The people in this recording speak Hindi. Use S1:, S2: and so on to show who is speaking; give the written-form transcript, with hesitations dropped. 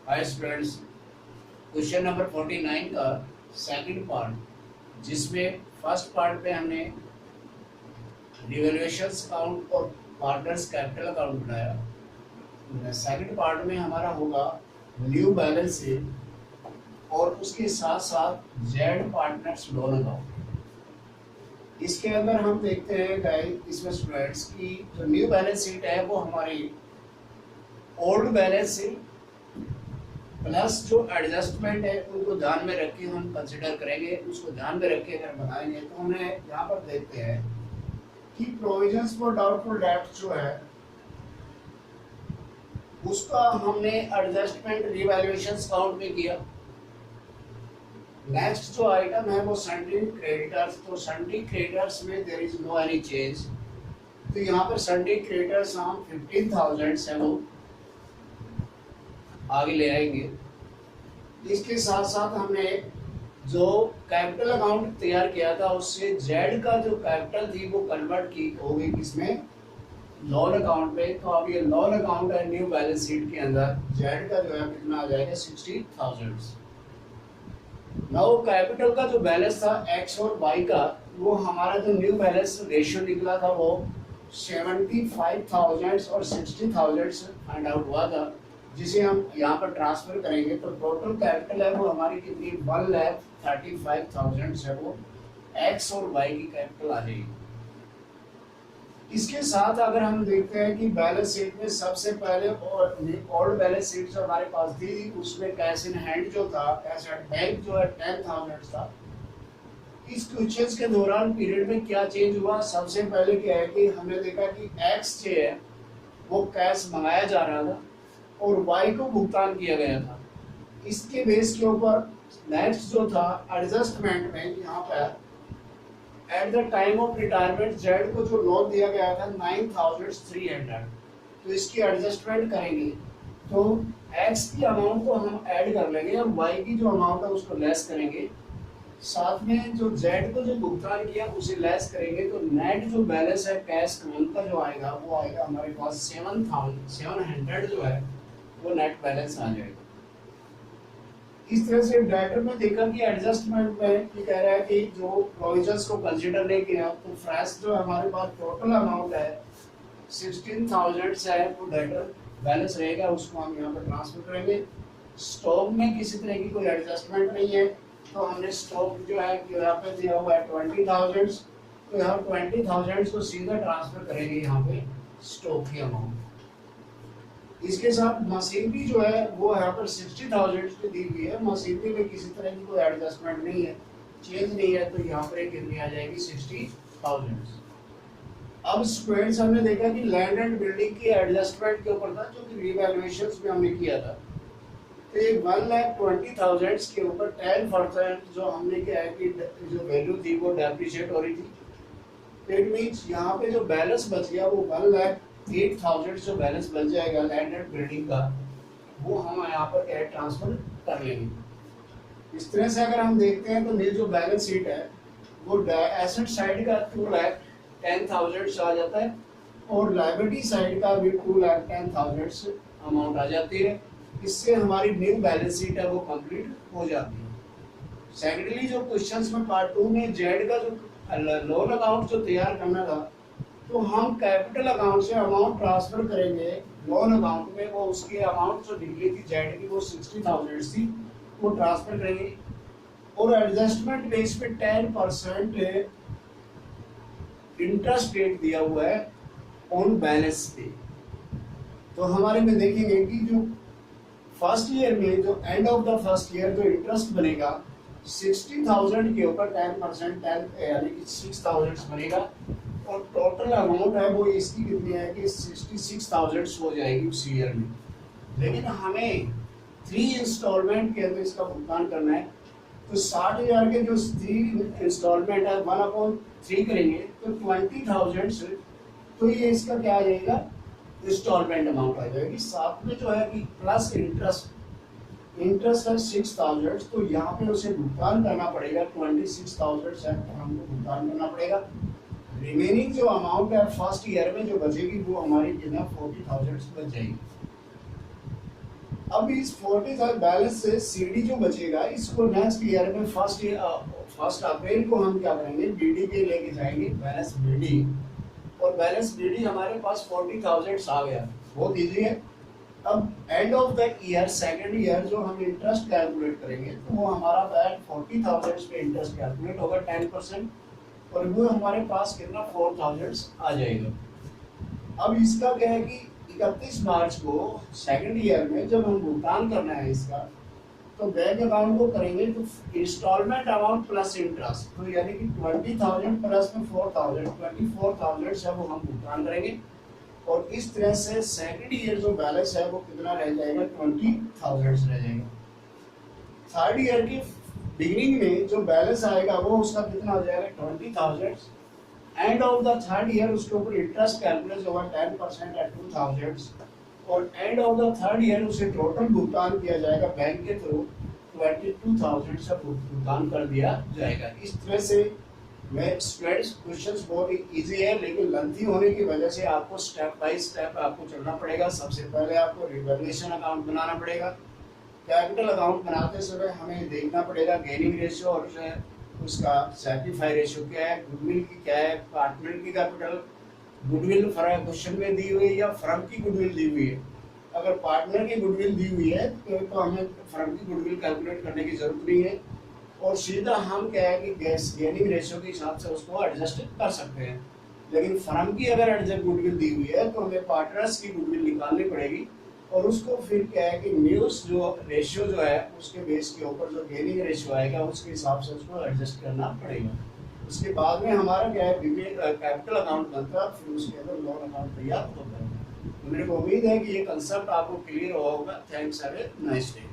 S1: हाय स्टूडेंट्स, क्वेश्चन नंबर 49 का सेकंड पार्ट, जिसमें फर्स्ट पार्ट पे हमने रिवैल्यूएशंस अकाउंट और पार्टनर्स कैपिटल अकाउंट बनाया। सेकंड पार्ट में हमारा होगा न्यू बैलेंस शीट और उसके साथ साथ जेड पार्टनर्स लोन अकाउंट। इसके अंदर हम देखते हैं गाइस, इसमें स्टूडेंट्स की जो न्यू बैलेंस शीट है वो हमारी ओल्ड बैलेंस शीट प्लस जो एडजस्टमेंट है उनको ध्यान में रख के हम कंसिडर करेंगे। उसको ध्यान में रख के अगर बनाएंगे तो हमें यहाँ पर देखते हैं कि प्रोविजंस फॉर डाउटफुल डेट जो है उसका हमने एडजस्टमेंट रिवैल्यूएशन अकाउंट में किया। नेक्स्ट जो आइटम है वो सन्ड्री क्रेडिटर्स, तो सन्ड्री क्रेडिटर्स में there is no any change, तो यहाँ पर सन्ड्री क्रेडिटर्स हम 15,000 से वो आगे ले आएंगे। इसके साथ साथ हमने जो कैपिटल अकाउंट तैयार किया था उससे जेड का जो कैपिटल थी वो कन्वर्ट की होगी किसमें, लोन अकाउंट पे। तो अब ये लोन अकाउंट है न्यू बैलेंस शीट के अंदर जेड का जो है कितना आ जाएगा 60,000। नाउ कैपिटल का जो बैलेंस था एक्स और वाई का, वो हमारा जो न्यू बैलेंस रेशियो निकला था वो 75,000 और 60,000 फाइंड आउट हुआ था, जिसे हम यहाँ पर ट्रांसफर करेंगे तो टोटल कैपिटल है वो हमारी कितनी 1,35,000 है, वो एक्स और वाई की कैपिटल आ जाएगी। इसके साथ अगर हम देखते हैं कि बैलेंस शीट में सबसे पहले और ओल्ड बैलेंस शीट जो हमारे पास थी उसमें कैश इन हैंड जो था, कैश एट बैंक जो है 10,000 था। इस क्वेश्चन के दौरान पीरियड में क्या चेंज हुआ, सबसे पहले क्या है कि हमने देखा कि एक्स जो है वो कैश मंगाया जा रहा था और वाई को भुगतान किया गया था। इसके बेस के ऊपर नेक्स्ट जो था एडजस्टमेंट में यहाँ पर at the time of retirement Z को जो लोन दिया गया था 9,300, तो इसकी एडजस्टमेंट करेंगे तो एक्स की अमाउंट को हम ऐड कर लेंगे और वाई की जो अमाउंट है उसको लेस करेंगे। साथ में जो जेड को जो भुगतान किया उसे लेस करेंगे तो नेट जो बैलेंस है कैश का जो आएगा वो आएगा हमारे पास 7,700 जो है वो नेट बैलेंस आ जाएगा। इस तरह से डेटर में देखा कि एडजस्टमेंट में ये कह रहा है कि जो प्रोविजंस को कंसीडर नहीं किया तो फ्रेश जो हमारे पास टोटल अमाउंट है 16,000 से है वो डेटर बैलेंस रहेगा, उसको हम यहाँ पर ट्रांसफर करेंगे। स्टॉक में किसी तरह की कोई एडजस्टमेंट नहीं है तो हमने स्टॉक जो है यहाँ पे दिया हुआ है 20,000, तो यहाँ 20,000 को सीधा ट्रांसफर करेंगे यहाँ पे स्टॉक की अमाउंट। इसके साथ मशीनरी जो है वो यहाँ पर 60,000 पे दी हुई है, मशीनरी में किसी तरह की कोई एडजस्टमेंट नहीं है, चेंज नहीं है, तो यहाँ पर कितनी आ जाएगी 60,000। अब स्टूडेंट्स हमने देखा कि लैंड एंड बिल्डिंग की एडजस्टमेंट के ऊपर था जो कि रिवैल्यूएशन में हमने किया था, तो ये 1,20,000 के ऊपर 10% जो हमने क्या है कि जो वैल्यू थी वो डेप्रिशिएट हो रही थी। इट मीन्स यहाँ पे जो बैलेंस बच गया वो 1,08,000 जो बैलेंस बच जाएगा लैंड एंड बिल्डिंग का, वो हम यहाँ पर क्या ट्रांसफर कर लेंगे। इस तरह से अगर हम देखते हैं तो ये जो बैलेंस शीट है वो एसेट साइड का 2,10,000 आ जाता है और लायबिलिटी साइड का भी 2,10,000 अमाउंट आ जाती है। इससे हमारी न्यू बैलेंस शीट है वो कंप्लीट हो जाती है। सेकेंडली जो क्वेश्चंस में पार्ट 2 में जेड का जो लोन अकाउंट जो तैयार करना था तो हम कैपिटल अकाउंट से अमाउंट ट्रांसफर करेंगे लोन अकाउंट में, वो उसकी अमाउंट जो निकली थी जेड की वो 60,000 थी, वो ट्रांसफर करेंगे और एडजस्टमेंट बेस पे 10% इंटरेस्ट रेट दिया हुआ है ऑन बैलेंस पे। तो हमारे में देखेंगे कि जो फर्स्ट ईयर में जो end of the first year जो इंटरेस्ट बनेगा 60,000 के ऊपर 10% यानी कि 6,000 बनेगा और टोटल अमाउंट है वो इसकी कितनी है कि 66,000 हो जाएगी उस ईयर में। लेकिन हमें 3 इंस्टॉलमेंट के अंदर इसका भुगतान करना है, तो 60,000 के जो 3 इंस्टॉलमेंट है 1/3 करेंगे तो 20,000, तो ये इसका क्या आ जाएगा इंस्टॉलमेंट अमाउंट आ जाएगी। साथ में जो है कि प्लस इंटरेस्ट है 6,000, तो यहाँ पे उसे भुगतान करना पड़ेगा 26,000 हमको भुगतान करना पड़ेगा। रिमेनिंग जो अमाउंट है फर्स्ट ईयर में जो बचेगी वो हमारी कितना 40,000 बच जाएगी। अब इस 40,000 बैलेंस से सीडी जो बचेगा इसको नेक्स्ट ईयर में फर्स्ट अप्रैल को हम क्या करेंगे, बीडी के लेके जाएंगे बैलेंस बीडी, और बैलेंस बीडी हमारे पास 40,000 आ गया, बहुत इजी है। अब end of the year second year जो हम इंटरेस्ट कैलकुलेट करेंगे तो वो हमारा बैक 40,000 पे इंटरेस्ट कैलकुलेट होगा 10%, और वो हमारे पास कितना 4,000 आ जाएगा। अब इसका क्या है कि 31 मार्च को सेकंड ईयर में जब हम भुगतान करना है इसका, तो बैंक अकाउंट को करेंगे तो इंस्टॉलमेंट अमाउंट प्लस इंटरेस्ट, तो यानी कि 20,000 प्लस में 4,000 24,000 से वो हम भुगतान करेंगे, और इस तरह से सेकंड ईयर जो बैलेंस है वो कितना रह जाएगा 20,000 रह जाएगा। थर्ड ईयर की बिगिनिंग में जो बैलेंस आएगा वो उसका कितना हो जाएगा 20,000। End of the third year उसके ऊपर इंटरेस्ट कैलकुलेट होगा 10% एट 2,000, और end of the third year उसे टोटल भुगतान किया जाएगा बैंक के थ्रू 22,000 से भुगतान कर दिया जाएगा। इस तरह से मैं स्टूडेंट्स क्वेश्चंस बहुत ही इजी है, लेकिन लेंथी होने की वजह से आपको स्टेप बाय स्टेप आपको चलना पड़ेगा। सबसे पहले आपको रिवैल्यूएशन अकाउंट बनाना पड़ेगा। कैपिटल अकाउंट बनाते समय हमें देखना पड़ेगा गेनिंग रेशियो और जो है उसका सैटिस्फाई रेशियो क्या है, गुडविल की क्या है, पार्टनर की कैपिटल, गुडविल क्वेश्चन में दी हुई है या फर्म की गुडविल दी हुई है। अगर पार्टनर की गुडविल दी हुई है तो हमें फर्म की गुडविल कैलकुलेट करने की जरूरत नहीं है, और सीधा हम क्या है कि गेनिंग रेशियो के हिसाब से उसको एडजस्ट कर सकते हैं। लेकिन फर्म की अगर एडजस्ट गुडविल दी हुई है तो हमें पार्टनर्स की गुडविल निकालनी पड़ेगी, और उसको फिर क्या है कि न्यूज़ जो रेशियो जो है उसके बेस के ऊपर जो गेनिंग रेशियो आएगा उसके हिसाब से उसको एडजस्ट करना पड़ेगा। उसके बाद में हमारा क्या है कैपिटल अकाउंट बनता है, फिर उसके अंदर लोन अकाउंट तैयार होता है। तो मेरे को उम्मीद है कि ये कंसेप्ट आपको क्लियर होगा। Thanks, have a nice day.